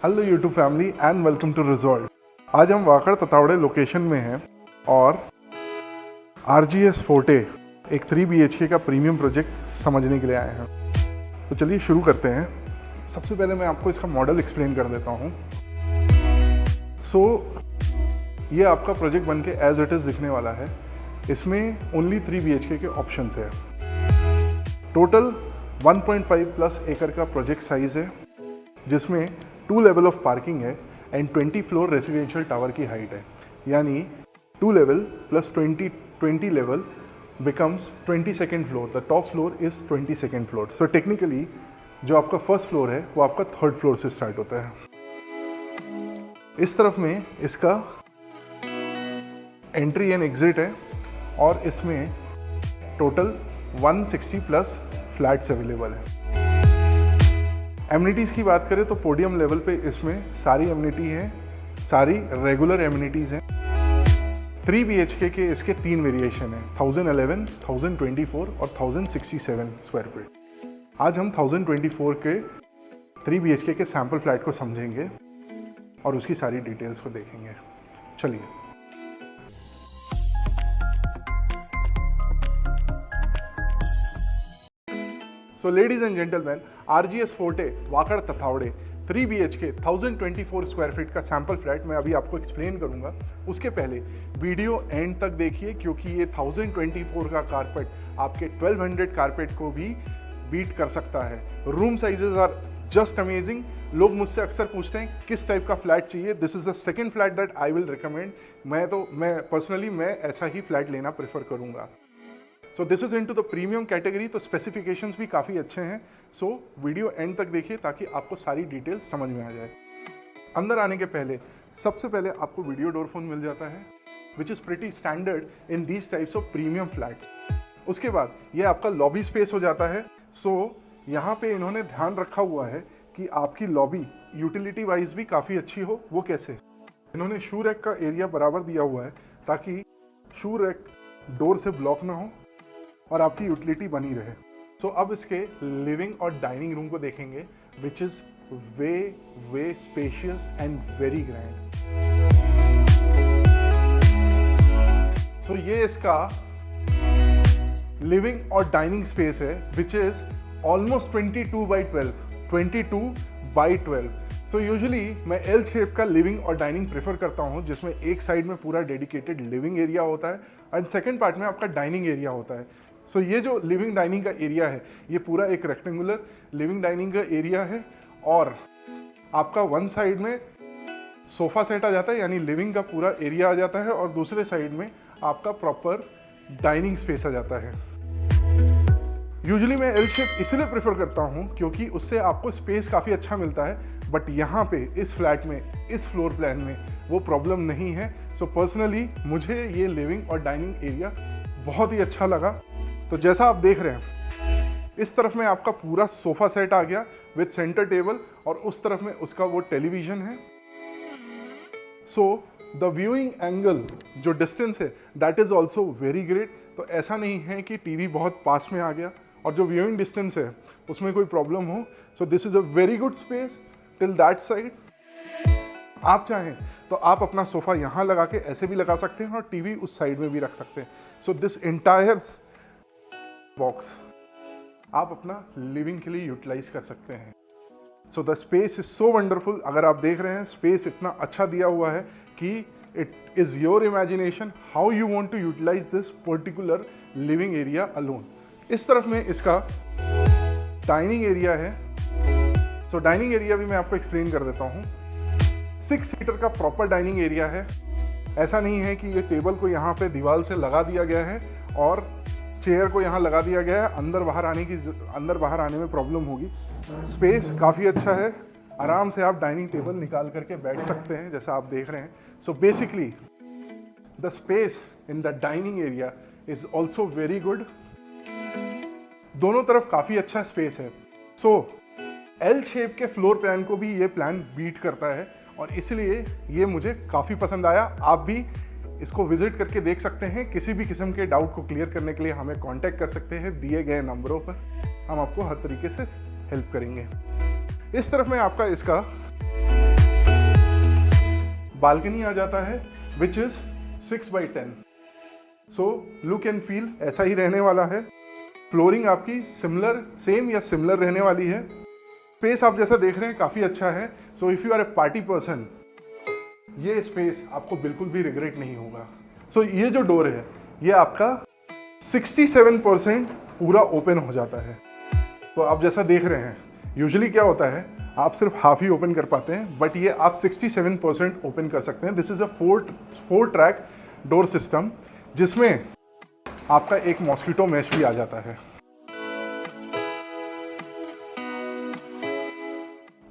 Hello YouTube family and welcome to result. आज हम Wakad ततावड़े location में हैं और RGS फोर्टे एक 3 BHK का प्रीमियम प्रोजेक्ट समझने के लिए आए हैं। तो चलिए शुरू करते हैं। सबसे पहले मैं आपको इसका मॉडल एक्सप्लेन कर देता हूँ। ये आपका प्रोजेक्ट बनके एज इट इज़ दिखने वाला है। इसमें ओनली 3 BHK के ऑप्शंस है। टोटल 1.5 प्लस एकड़ का प्रोजेक्ट साइज है, जिसमें 2 लेवल ऑफ पार्किंग है एंड 20 फ्लोर रेसिडेंशियल टावर की हाइट है। यानी 2 level plus 20 level becomes 22nd floor. The top floor is 22nd floor. So technically जो आपका फर्स्ट फ्लोर है वो आपका 3rd फ्लोर से स्टार्ट होता है। इस तरफ में इसका एंट्री एंड एग्जिट है और इसमें टोटल 160 प्लस फ्लैट्स अवेलेबल है। एमिनिटीज़ की बात करें तो पोडियम लेवल पे इसमें सारी एमिनिटी है, सारी रेगुलर एमिनिटीज़ हैं। 3 BHK के इसके 3 वेरिएशन हैं, 1011, 1024 और 1067 स्क्वायर फीट। आज हम 1024 के 3 BHK के सैम्पल फ्लैट को समझेंगे और उसकी सारी डिटेल्स को देखेंगे। चलिए। So ladies and gentlemen, RGS Forte Wakad Tathawade 3 BHK 1024 square feet का सैम्पल फ्लैट मैं अभी आपको एक्सप्लेन करूंगा। उसके पहले वीडियो एंड तक देखिए, क्योंकि ये 1024 का कारपेट आपके 1200 कारपेट को भी बीट कर सकता है। Room sizes are just amazing. लोग मुझसे अक्सर पूछते हैं किस टाइप का फ्लैट चाहिए। This is the second flat that I will recommend. मैं पर्सनली ऐसा ही फ्लैट लेना प्रेफर करूँगा। सो this is into the premium category, तो स्पेसिफिकेशंस भी काफ़ी अच्छे हैं। सो वीडियो एंड तक देखिए ताकि आपको सारी डिटेल्स समझ में आ जाए। अंदर आने के पहले सबसे पहले आपको वीडियो डोर फोन मिल जाता है, which is pretty standard in these types of premium flats. उसके बाद ये आपका लॉबी स्पेस हो जाता है। यहाँ पे इन्होंने ध्यान रखा हुआ है कि आपकी लॉबी यूटिलिटी वाइज भी काफ़ी अच्छी हो। वो कैसे? इन्होंने शू रैक का एरिया बराबर दिया हुआ है ताकि शू रैक डोर से ब्लॉक ना हो और आपकी यूटिलिटी बनी रहे। अब इसके लिविंग और डाइनिंग रूम को देखेंगे, which is way spacious and very grand. ये इसका लिविंग और डाइनिंग स्पेस है, which is almost 22x12। Usually मैं L शेप का लिविंग और डाइनिंग प्रेफर करता हूँ, जिसमें एक साइड में पूरा डेडिकेटेड लिविंग एरिया होता है एंड सेकेंड पार्ट में आपका डाइनिंग एरिया होता है। ये जो लिविंग डाइनिंग का एरिया है ये पूरा एक रेक्टेंगुलर लिविंग डाइनिंग का एरिया है और आपका वन साइड में सोफा सेट आ जाता है, यानी लिविंग का पूरा एरिया आ जाता है, और दूसरे साइड में आपका प्रॉपर डाइनिंग स्पेस आ जाता है। यूजुअली मैं L शेप इसलिए प्रेफर करता हूँ क्योंकि उससे आपको स्पेस काफ़ी अच्छा मिलता है, बट यहाँ पे इस फ्लैट में, इस फ्लोर प्लान में वो प्रॉब्लम नहीं है। पर्सनली मुझे ये लिविंग और डाइनिंग एरिया बहुत ही अच्छा लगा। तो जैसा आप देख रहे हैं, इस तरफ में आपका पूरा सोफा सेट आ गया विद सेंटर टेबल और उस तरफ में उसका वो टेलीविजन है। द व्यूइंग एंगल, जो डिस्टेंस है, that is also very great. तो ऐसा नहीं है कि टीवी बहुत पास में आ गया और जो व्यूइंग डिस्टेंस है उसमें कोई प्रॉब्लम हो। This is a very good space till that side. आप चाहें तो आप अपना सोफा यहाँ लगा के ऐसे भी लगा सकते हैं और टीवी उस साइड में भी रख सकते हैं। दिस एंटायर बॉक्स आप अपना लिविंग के लिए यूटिलाइज कर सकते हैं। The space is so wonderful. अगर आप देख रहे हैं, स्पेस इतना अच्छा दिया हुआ है कि it is your imagination how you want to utilise this particular living area alone. इस तरफ में इसका डाइनिंग एरिया है। डाइनिंग एरिया भी मैं आपको एक्सप्लेन कर देता हूँ। 6 सीटर का प्रॉपर डाइनिंग एरिया है। ऐसा नहीं है कि ये टेबल को यहाँ पे दीवार से लगा दिया गया है और चेयर को यहाँ लगा दिया गया है। अंदर बाहर आने में प्रॉब्लम होगी। स्पेस काफ़ी अच्छा है, आराम से आप डाइनिंग टेबल निकाल करके बैठ सकते हैं, जैसा आप देख रहे हैं। Basically the space in the dining area is also very good. दोनों तरफ काफ़ी अच्छा स्पेस है। L शेप के फ्लोर प्लान को भी ये प्लान बीट करता है और इसलिए ये मुझे काफ़ी पसंद आया। आप भी इसको विजिट करके देख सकते हैं। किसी भी किस्म के डाउट को क्लियर करने के लिए हमें कांटेक्ट कर सकते हैं दिए गए नंबरों पर। हम आपको हर तरीके से हेल्प करेंगे। इस तरफ में आपका इसका बालकनी आ जाता है which is 6x10। So look and feel ऐसा ही रहने वाला है। फ्लोरिंग आपकी सेम या सिमिलर रहने वाली है। स्पेस आप जैसा देख रहे हैं काफ़ी अच्छा है। So if you are a party person, ये स्पेस आपको बिल्कुल भी रिग्रेट नहीं होगा। सो ये जो डोर है ये आपका 67% पूरा ओपन हो जाता है। तो आप जैसा देख रहे हैं, यूजुअली क्या होता है आप सिर्फ हाफ ही ओपन कर पाते हैं, बट ये आप 67% ओपन कर सकते हैं। This is a 4 track door system जिसमें आपका एक मॉस्किटो मैश भी आ जाता है।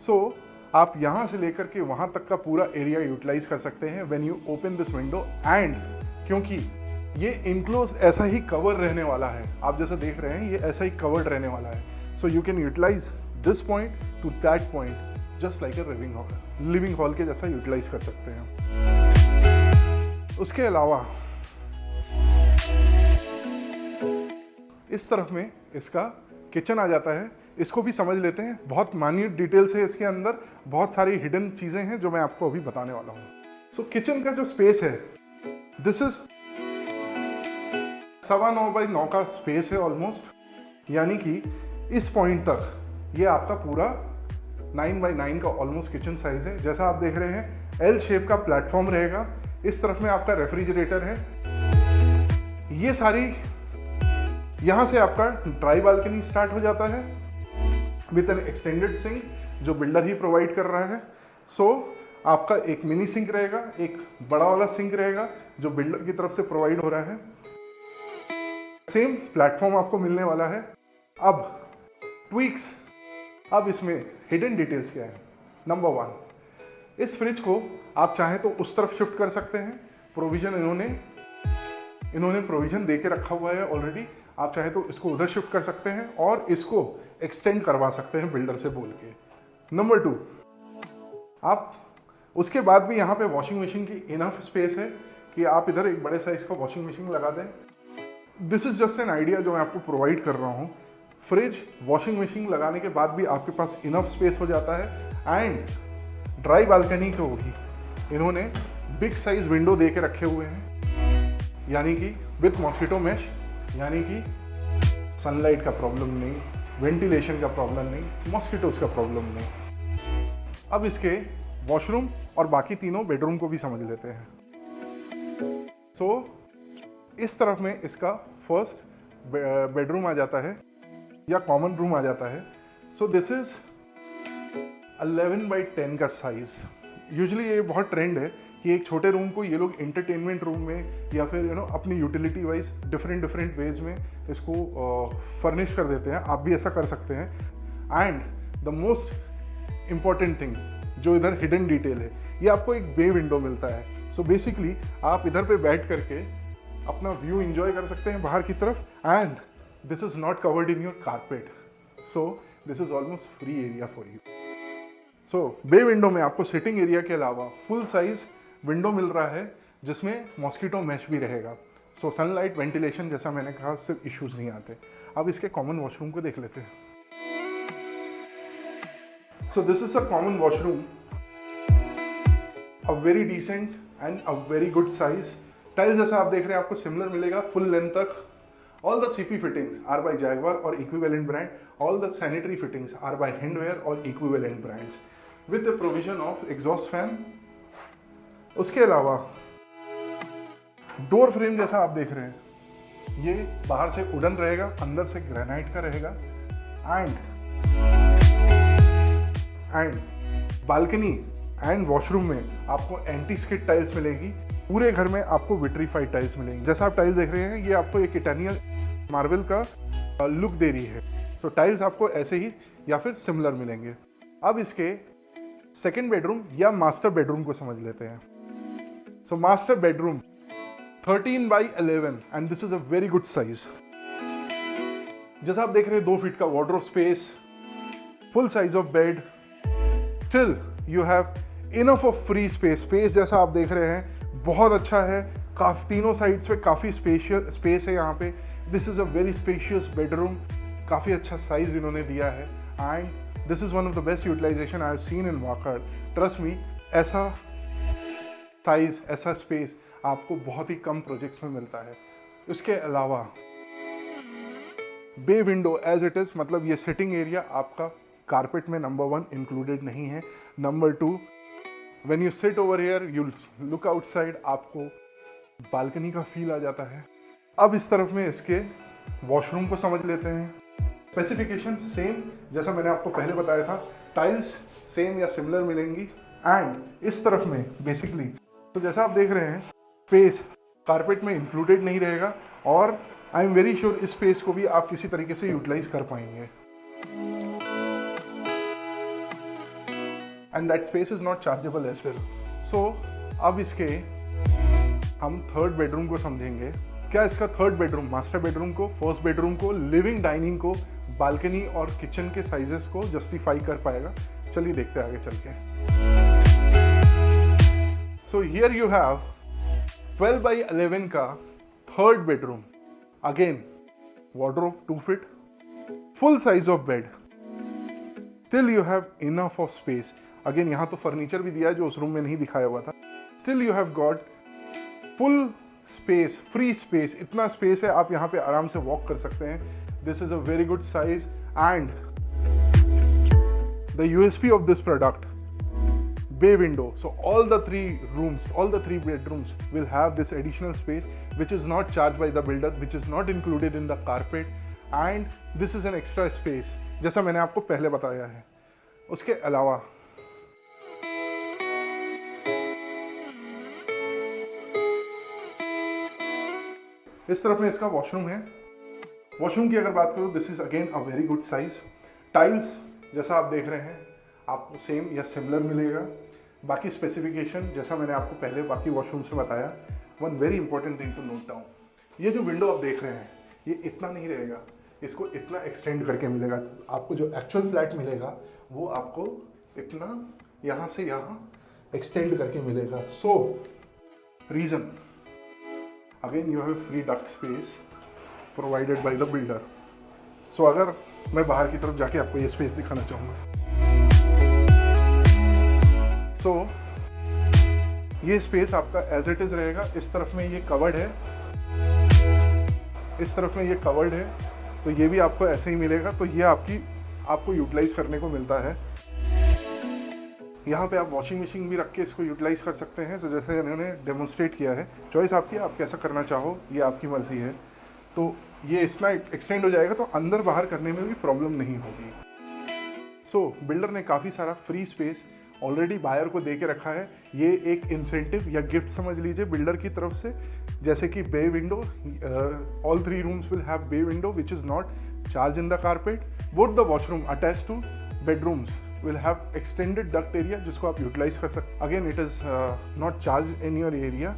सो आप यहाँ से लेकर के वहाँ तक का पूरा एरिया यूटिलाइज कर सकते हैं when you open this window. And क्योंकि ये इनक्लोज ऐसा ही कवर रहने वाला है, आप जैसा देख रहे हैं ये ऐसा ही कवर्ड रहने वाला है। So you can utilise this point to that point just like a living hall के जैसा यूटिलाइज कर सकते हैं। उसके अलावा इस तरफ में इसका किचन आ जाता है। इसको भी समझ लेते हैं। बहुत माइन्यूट डिटेल्स है इसके अंदर, बहुत सारी हिडन चीज़ें हैं जो मैं आपको अभी बताने वाला हूँ। सो किचन का जो स्पेस है, दिस इज 9.25 का स्पेस है ऑलमोस्ट, यानी कि इस पॉइंट तक ये आपका पूरा 9x9 का ऑलमोस्ट किचन साइज है। जैसा आप देख रहे हैं एल शेप का प्लेटफॉर्म रहेगा। इस तरफ में आपका रेफ्रिजरेटर है। ये सारी यहाँ से आपका ड्राई बालकनी स्टार्ट हो जाता है विद एन एक्सटेंडेड सिंक जो बिल्डर ही प्रोवाइड कर रहा है। सो आपका एक मिनी सिंक रहेगा, एक बड़ा वाला सिंक रहेगा जो बिल्डर की तरफ से प्रोवाइड हो रहा है। सेम प्लेटफॉर्म आपको मिलने वाला है। अब ट्विक्स, अब इसमें हिडन डिटेल्स क्या है। नंबर 1, इस फ्रिज को आप चाहें तो उस तरफ शिफ्ट कर सकते हैं। प्रोविजन इन्होंने प्रोविजन दे के रखा हुआ है ऑलरेडी। आप चाहे तो इसको उधर शिफ्ट कर सकते हैं और इसको एक्सटेंड करवा सकते हैं बिल्डर से बोल के। नंबर 2, आप उसके बाद भी यहाँ पे वॉशिंग मशीन की इनफ स्पेस है कि आप इधर एक बड़े साइज का वॉशिंग मशीन लगा दें। This is just an idea जो मैं आपको प्रोवाइड कर रहा हूँ। फ्रिज, वॉशिंग मशीन लगाने के बाद भी आपके पास इनफ स्पेस हो जाता है। एंड ड्राई बालकनी को भी इन्होंने बिग साइज विंडो दे के रखे हुए हैं, यानी कि विथ मॉस्किटो मैश, यानी कि सनलाइट का प्रॉब्लम नहीं, वेंटिलेशन का प्रॉब्लम नहीं, मॉस्किटोज का प्रॉब्लम नहीं। अब इसके वॉशरूम और बाकी तीनों बेडरूम को भी समझ लेते हैं। सो इस तरफ में इसका फर्स्ट बेडरूम आ जाता है या कॉमन रूम आ जाता है। सो दिस इज 11x10 का साइज। यूजुअली ये बहुत ट्रेंड है कि एक छोटे रूम को ये लोग एंटरटेनमेंट रूम में या फिर अपनी यूटिलिटी वाइज डिफरेंट वेज में इसको फर्निश कर देते हैं। आप भी ऐसा कर सकते हैं। And the most important thing जो इधर हिडन डिटेल है, ये आपको एक बे विंडो मिलता है। सो बेसिकली आप इधर पे बैठ करके अपना व्यू एंजॉय कर सकते हैं बाहर की तरफ। And this is not covered in your carpet, so this is almost free area for you. So bay window में आपको सिटिंग एरिया के अलावा फुल साइज विंडो मिल रहा है जिसमें मॉस्किटो मैश भी रहेगा। सो सनलाइट, वेंटिलेशन जैसा मैंने कहा सिर्फ इश्यूज नहीं आते। अब इसके कॉमन वॉशरूम को देख लेते हैं। So this is a common washroom, a very decent and a very good size. Tiles जैसा आप देख रहे हैं आपको सिमिलर मिलेगा फुल लेंथ तक। All the CP fittings are by Jaguar or equivalent brand. All the sanitary fittings are by Hindware or equivalent brands with the provision of exhaust fan. उसके अलावा डोर फ्रेम जैसा आप देख रहे हैं, ये बाहर से वुडन रहेगा, अंदर से ग्रेनाइट का रहेगा। एंड बालकनी एंड वॉशरूम में आपको एंटी स्किड टाइल्स मिलेगी। पूरे घर में आपको विट्रीफाइड टाइल्स मिलेंगी। जैसा आप टाइल्स देख रहे हैं, ये आपको एक इटालियन मार्बल का लुक दे रही है। तो टाइल्स आपको ऐसे ही या फिर सिमिलर मिलेंगे। अब इसके सेकंड बेडरूम या मास्टर बेडरूम को समझ लेते हैं। So master bedroom 13x11 and this is a very good size. जैसा आप देख रहे हैं 2 फीट का wardrobe space, full size of bed, still you have enough of free space जैसा आप देख रहे हैं बहुत अच्छा है। काफ़ी तीनों साइड्स पे काफ़ी स्पेस है यहाँ पे। This is a very spacious bedroom, काफ़ी अच्छा साइज इन्होंने दिया है। And this is one of the best utilisation I have seen in Wakad. Trust me, ऐसा साइज, ऐसा स्पेस आपको बहुत ही कम प्रोजेक्ट्स में मिलता है। उसके अलावा bay window as it is, मतलब ये सिटिंग एरिया आपका कारपेट में नंबर 1 इंक्लूडेड नहीं है। Number 2, when you sit over here you look outside, आपको बालकनी का फील आ जाता है। अब इस तरफ में इसके वॉशरूम को समझ लेते हैं। स्पेसिफिकेशन सेम जैसा मैंने आपको पहले बताया था, टाइल्स सेम या सिमिलर मिलेंगी। एंड इस तरफ में बेसिकली तो जैसा आप देख रहे हैं स्पेस कारपेट में इंक्लूडेड नहीं रहेगा, और आई एम वेरी श्योर इस स्पेस को भी आप किसी तरीके से यूटिलाइज कर पाएंगे। And that space is not chargeable as well. So अब इसके हम थर्ड बेडरूम को समझेंगे। क्या इसका थर्ड बेडरूम मास्टर बेडरूम को, फर्स्ट बेडरूम को, लिविंग डाइनिंग को, बालकनी और किचन के साइजेस को जस्टिफाई कर पाएगा? चलिए देखते हैं आगे चल के। So here you have 12x11 का third bedroom. Again wardrobe 2 feet, full size of bed, still you have enough of space। Again यहाँ तो फर्नीचर भी दिया है जो उस रूम में नहीं दिखाया हुआ था। Still you have got full space, free space, इतना स्पेस है आप यहाँ पे आराम से वॉक कर सकते हैं। This is a very good size and the USP of this product, bay window. So all the 3 rooms, all the 3 bedrooms will have this additional space which is not charged by the builder, which is not included in the carpet, and this is an extra space जैसा मैंने आपको पहले बताया है। उसके अलावा इस तरफ में इसका वॉशरूम है। वॉशरूम की अगर बात करूँ, this is again a very good size. Tiles जैसा आप देख रहे हैं आपको सेम या सिमिलर मिलेगा। बाकी स्पेसिफिकेशन जैसा मैंने आपको पहले बाकी वॉशरूम से बताया। One very important thing to note down, ये जो विंडो आप देख रहे हैं ये इतना नहीं रहेगा, इसको इतना एक्सटेंड करके मिलेगा। आपको जो एक्चुअल फ्लैट मिलेगा वो आपको इतना यहाँ से यहाँ एक्सटेंड करके मिलेगा। So reason again you have free duct space provided by the builder. So अगर मैं बाहर की तरफ जाके आपको ये स्पेस दिखाना चाहूँगा, सो ये स्पेस आपका एज इट इज़ रहेगा। इस तरफ में ये कवर्ड है, इस तरफ में ये कवर्ड है, तो ये भी आपको ऐसे ही मिलेगा। तो ये आपको यूटिलाइज करने को मिलता है। यहाँ पे आप वॉशिंग मशीन भी रख के इसको यूटिलाइज कर सकते हैं। तो जैसे इन्होंने डेमोन्स्ट्रेट किया है, चॉइस आपकी, आप कैसा करना चाहो ये आपकी मर्जी है। तो ये इतना एक्सटेंड हो जाएगा तो अंदर बाहर करने में भी प्रॉब्लम नहीं होगी। सो बिल्डर ने काफ़ी सारा फ्री स्पेस ऑलरेडी बायर को दे के रखा है। ये एक इंसेंटिव या गिफ्ट समझ लीजिए बिल्डर की तरफ से, जैसे कि bay window, all 3 rooms will have bay window which is not charge in the carpet. Both the washroom attach to bedrooms will have extended duct area जिसको आप यूटिलाइज कर सकते। Again it is not charge in your area.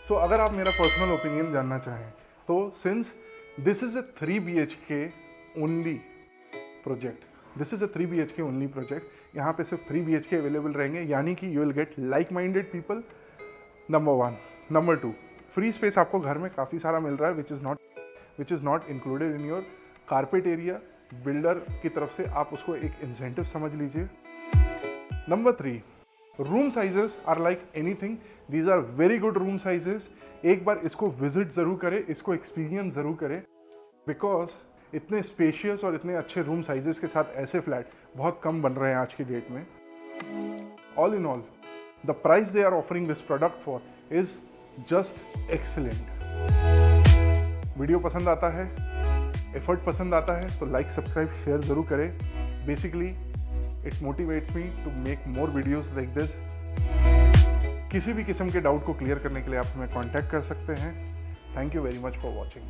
So अगर आप मेरा personal opinion जानना चाहें तो since this is a 3 BHK only project, this is a 3 BHK only project, यहाँ पे सिर्फ 3 BHK अवेलेबल रहेंगे, यानी कि you will get like minded people, number 1। Number 2, free space आपको घर में काफ़ी सारा मिल रहा है which is not included in your carpet area. Builder की तरफ से आप उसको एक इंसेंटिव समझ लीजिए। Number 3, room sizes are like anything, these are very good room sizes. एक बार इसको विजिट ज़रूर करें, इसको एक्सपीरियंस ज़रूर करें, बिकॉज इतने स्पेशियस और इतने अच्छे रूम साइजेस के साथ ऐसे फ्लैट बहुत कम बन रहे हैं आज की डेट में। All in all the price they are offering this product for is just excellent. Video पसंद आता है, एफर्ट पसंद आता है तो लाइक, सब्सक्राइब, शेयर ज़रूर करें। Basically it motivates me to make more videos like this. किसी भी किस्म के डाउट को क्लियर करने के लिए आप हमें कॉन्टैक्ट कर सकते हैं। Thank you very much for watching.